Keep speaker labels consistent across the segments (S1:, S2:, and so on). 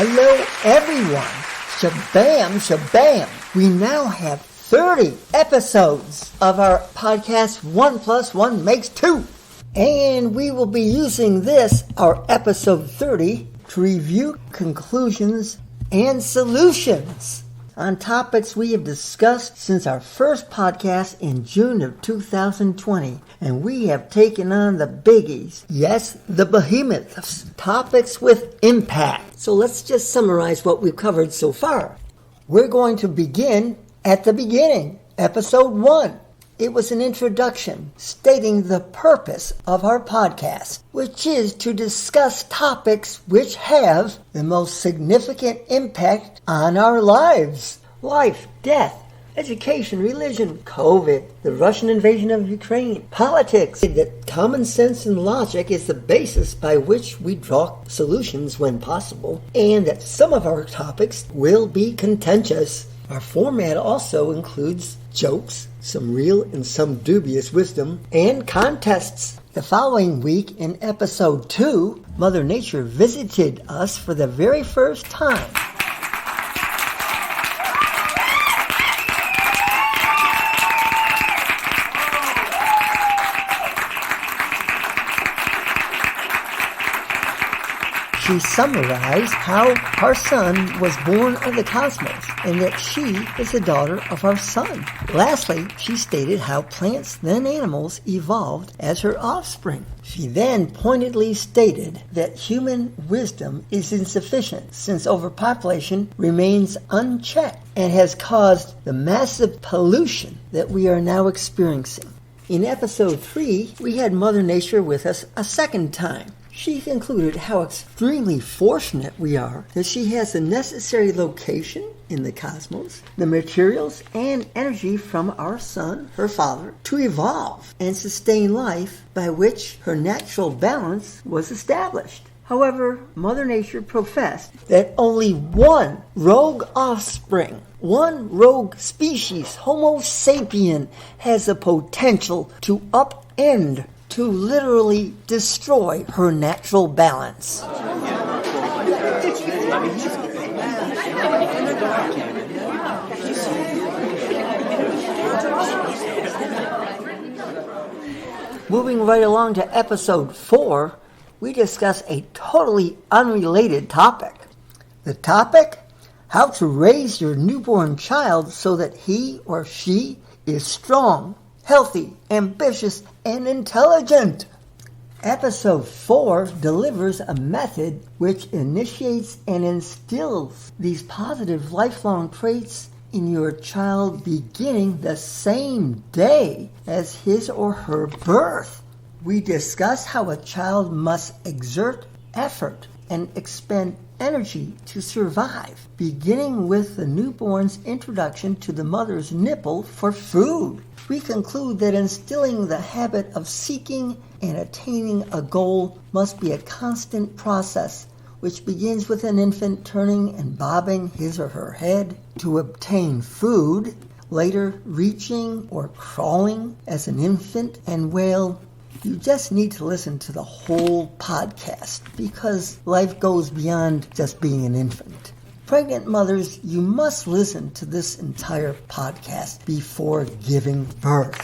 S1: Hello, everyone. Shabam, shabam. We now have 30 episodes of our podcast, 1 + 1 makes 2. And we will be using this, our episode 30, to review conclusions and solutions on topics we have discussed since our first podcast in June of 2020. And we have taken on the biggies. Yes, the behemoths. Topics with impact. So let's just summarize what we've covered so far. We're going to begin at the beginning, episode 1. It was an introduction stating the purpose of our podcast, which is to discuss topics which have the most significant impact on our lives. Life, death, education, religion, COVID, the Russian invasion of Ukraine, politics. That common sense and logic is the basis by which we draw solutions when possible, and that some of our topics will be contentious. Our format also includes jokes, some real and some dubious wisdom, and contests. The following week in episode 2, Mother Nature visited us for the very first time. She summarized how our sun was born of the cosmos and that she is the daughter of our sun. Lastly, she stated how plants then animals evolved as her offspring. She then pointedly stated that human wisdom is insufficient since overpopulation remains unchecked and has caused the massive pollution that we are now experiencing. In episode 3, we had Mother Nature with us a second time. She concluded how extremely fortunate we are that she has the necessary location in the cosmos, the materials and energy from our sun, her father, to evolve and sustain life by which her natural balance was established. However, Mother Nature professed that only one rogue offspring, one rogue species, Homo sapien, has the potential to upend, to literally destroy her natural balance. Moving right along to episode 4, we discuss a totally unrelated topic. The topic? How to raise your newborn child so that he or she is strong, healthy, ambitious, and intelligent. Episode 4 delivers a method which initiates and instills these positive lifelong traits in your child beginning the same day as his or her birth. We discuss how a child must exert effort and expend energy to survive, beginning with the newborn's introduction to the mother's nipple for food. We conclude that instilling the habit of seeking and attaining a goal must be a constant process, which begins with an infant turning and bobbing his or her head to obtain food, later reaching or crawling as an infant, and you just need to listen to the whole podcast because life goes beyond just being an infant. Pregnant mothers, you must listen to this entire podcast before giving birth.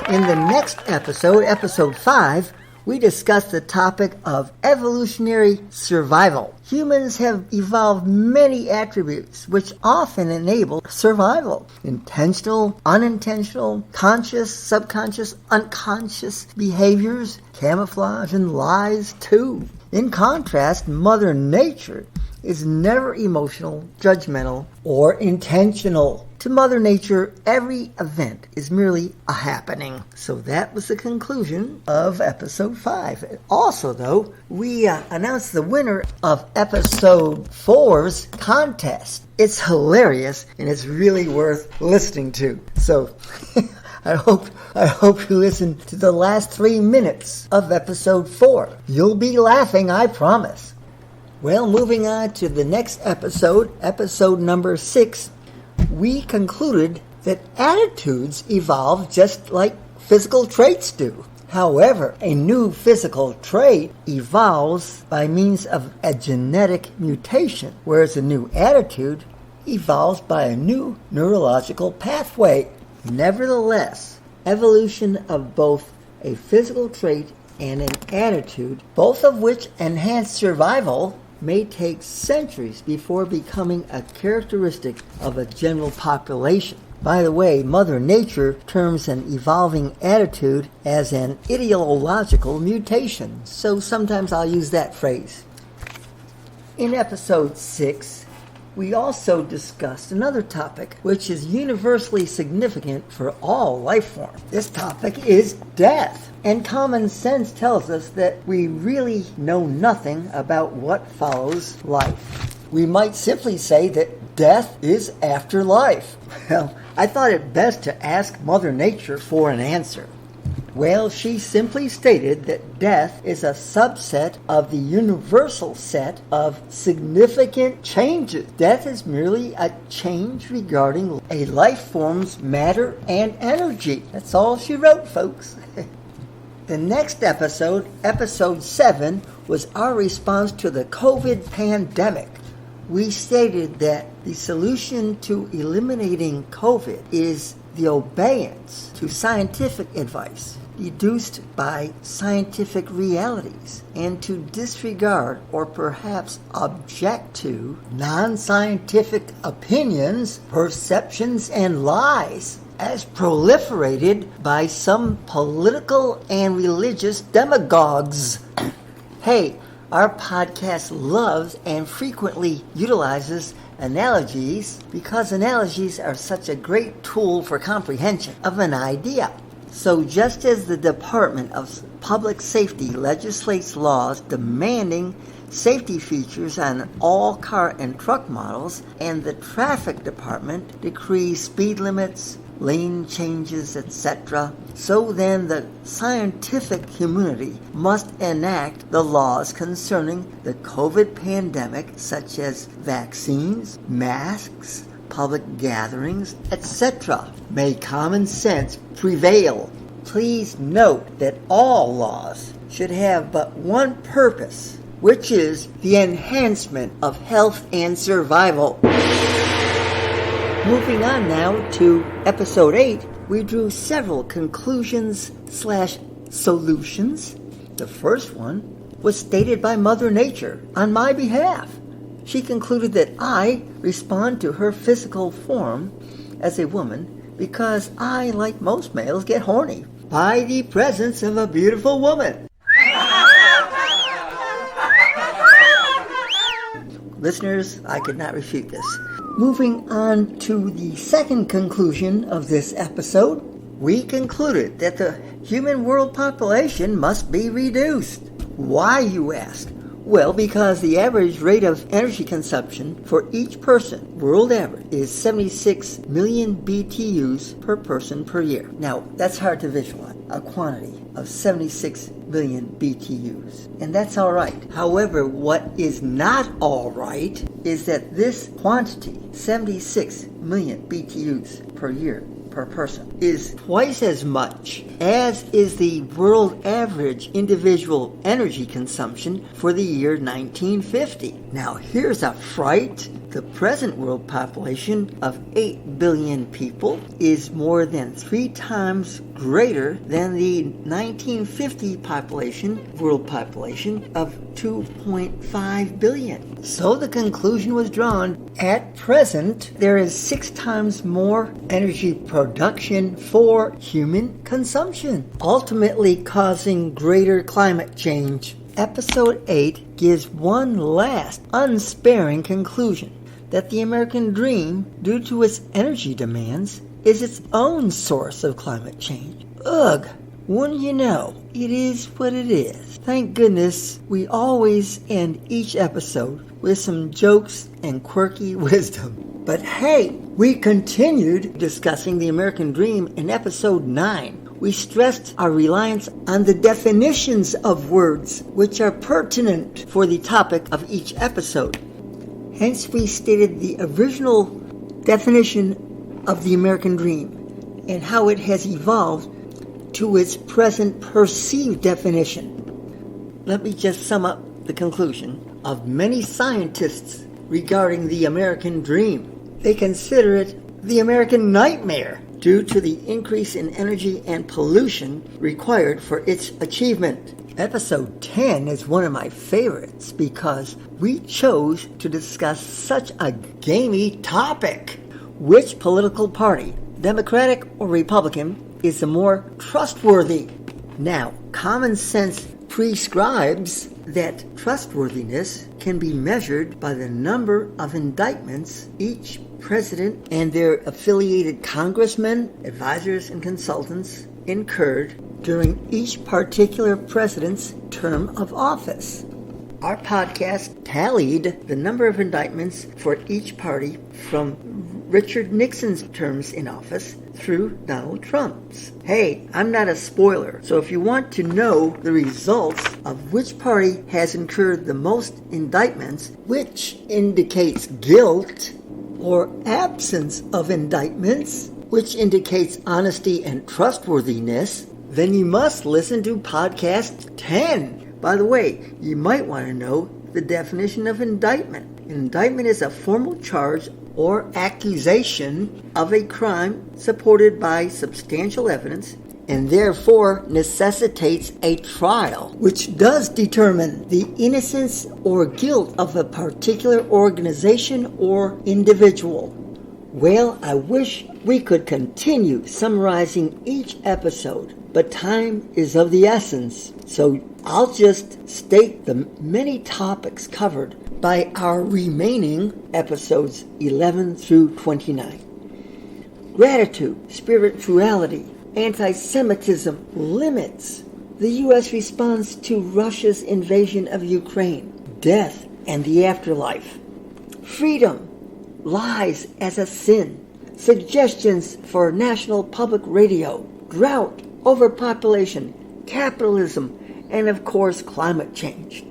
S1: In the next episode, episode 5, we discuss the topic of evolutionary survival. Humans have evolved many attributes which often enable survival. Intentional, unintentional, conscious, subconscious, unconscious behaviors, camouflage, and lies too. In contrast, Mother Nature is never emotional, judgmental, or intentional. To Mother Nature, every event is merely a happening. So that was the conclusion of episode 5. Also, though, we announced the winner of episode 4's contest. It's hilarious, and it's really worth listening to. So I hope you listen to the last 3 minutes of episode 4. You'll be laughing, I promise. Well, moving on to the next episode, episode number 6, we concluded that attitudes evolve just like physical traits do. However, a new physical trait evolves by means of a genetic mutation, whereas a new attitude evolves by a new neurological pathway. Nevertheless, evolution of both a physical trait and an attitude, both of which enhance survival, may take centuries before becoming a characteristic of a general population. By the way, Mother Nature terms an evolving attitude as an ideological mutation, so sometimes I'll use that phrase. In episode 6, we also discussed another topic which is universally significant for all life forms. This topic is death, and common sense tells us that we really know nothing about what follows life. We might simply say that death is after life. Well, I thought it best to ask Mother Nature for an answer. Well, she simply stated that death is a subset of the universal set of significant changes. Death is merely a change regarding a life form's matter and energy. That's all she wrote, folks. The next episode, episode 7, was our response to the COVID pandemic. We stated that the solution to eliminating COVID is the obedience to scientific advice deduced by scientific realities, and to disregard or perhaps object to non-scientific opinions, perceptions, and lies as proliferated by some political and religious demagogues. Hey, our podcast loves and frequently utilizes analogies because analogies are such a great tool for comprehension of an idea. So just as the Department of Public Safety legislates laws demanding safety features on all car and truck models, and the Traffic Department decrees speed limits, lane changes, etc., so then the scientific community must enact the laws concerning the COVID pandemic, such as vaccines, masks, public gatherings, etc. May common sense prevail. Please note that all laws should have but one purpose, which is the enhancement of health and survival. Moving on now to episode 8, we drew several conclusions/solutions. The first one was stated by Mother Nature on my behalf. She concluded that I respond to her physical form as a woman because I, like most males, get horny by the presence of a beautiful woman. Listeners, I could not refute this. Moving on to the second conclusion of this episode, we concluded that the human world population must be reduced. Why, you ask? Well, because the average rate of energy consumption for each person, world average, is 76 million BTUs per person per year. Now, that's hard to visualize, a quantity of 76 million BTUs. And that's all right. However, what is not all right is that this quantity, 76 million BTUs per year, per person, is twice as much as is the world average individual energy consumption for the year 1950. Now here's a fright. The present world population of 8 billion people is more than 3 times greater than the 1950 world population of 2.5 billion. So the conclusion was drawn. At present, there is 6 times more energy production for human consumption, ultimately causing greater climate change. Episode 8 gives one last unsparing conclusion, that the American dream, due to its energy demands, is its own source of climate change. Ugh, wouldn't you know, it is what it is. Thank goodness we always end each episode with some jokes and quirky wisdom. But hey, we continued discussing the American dream in episode 9. We stressed our reliance on the definitions of words, which are pertinent for the topic of each episode. Hence, we stated the original definition of the American dream and how it has evolved to its present perceived definition. Let me just sum up the conclusion of many scientists regarding the American dream. They consider it the American nightmare due to the increase in energy and pollution required for its achievement. Episode 10 is one of my favorites because we chose to discuss such a gamey topic. Which political party, Democratic or Republican, is the more trustworthy? Now, common sense prescribes that trustworthiness can be measured by the number of indictments each president and their affiliated congressmen, advisors, and consultants incurred during each particular president's term of office. Our podcast tallied the number of indictments for each party from Richard Nixon's terms in office through Donald Trump's. Hey, I'm not a spoiler, so if you want to know the results of which party has incurred the most indictments, which indicates guilt, or absence of indictments, which indicates honesty and trustworthiness, then you must listen to podcast 10. By the way, you might want to know the definition of indictment. An indictment is a formal charge or accusation of a crime supported by substantial evidence and therefore necessitates a trial, which does determine the innocence or guilt of a particular organization or individual. Well, I wish we could continue summarizing each episode, but time is of the essence, so I'll just state the many topics covered by our remaining episodes 11 through 29. Gratitude, spirituality, anti-Semitism, limits, the U.S. response to Russia's invasion of Ukraine, death and the afterlife, freedom, lies as a sin, suggestions for national public radio, drought, overpopulation, capitalism, and of course climate change.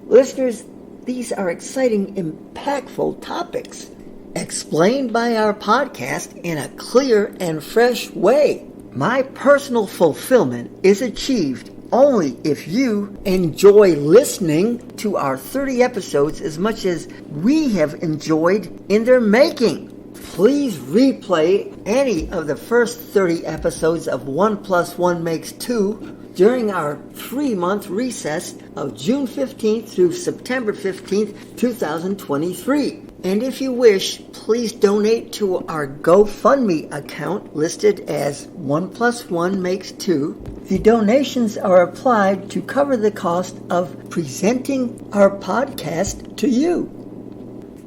S1: Listeners, these are exciting, impactful topics explained by our podcast in a clear and fresh way. My personal fulfillment is achieved only if you enjoy listening to our 30 episodes as much as we have enjoyed in their making. Please replay any of the first 30 episodes of 1 + 1 makes 2 during our 3-month recess of June 15th through September 15th, 2023. And if you wish, please donate to our GoFundMe account listed as 1 + 1 makes 2. The donations are applied to cover the cost of presenting our podcast to you.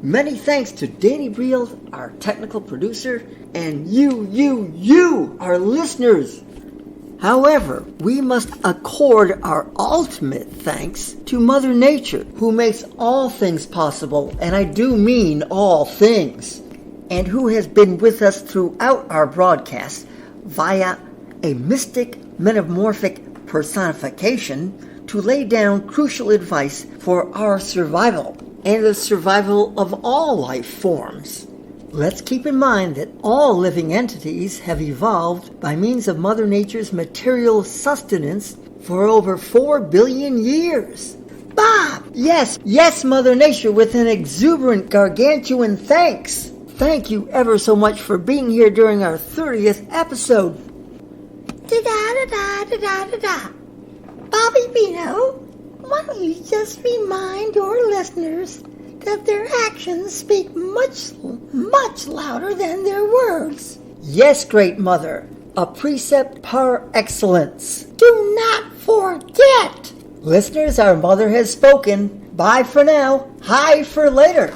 S1: Many thanks to Danny Briel, our technical producer, and you, our listeners. However, we must accord our ultimate thanks to Mother Nature, who makes all things possible, and I do mean all things, and who has been with us throughout our broadcast via a mystic metamorphic personification to lay down crucial advice for our survival and the survival of all life forms. Let's keep in mind that all living entities have evolved by means of Mother Nature's material sustenance for over 4 billion years. Bob! Yes, Mother Nature, with an exuberant, gargantuan thanks. Thank you ever so much for being here during our 30th episode. Da-da-da-da-da-da-da-da. Bobby Bino, why don't you just remind your listeners that their actions speak much louder than their words. Yes, Great Mother, a precept par excellence. Do not forget. Listeners, our mother has spoken. Bye for now. Hi for later.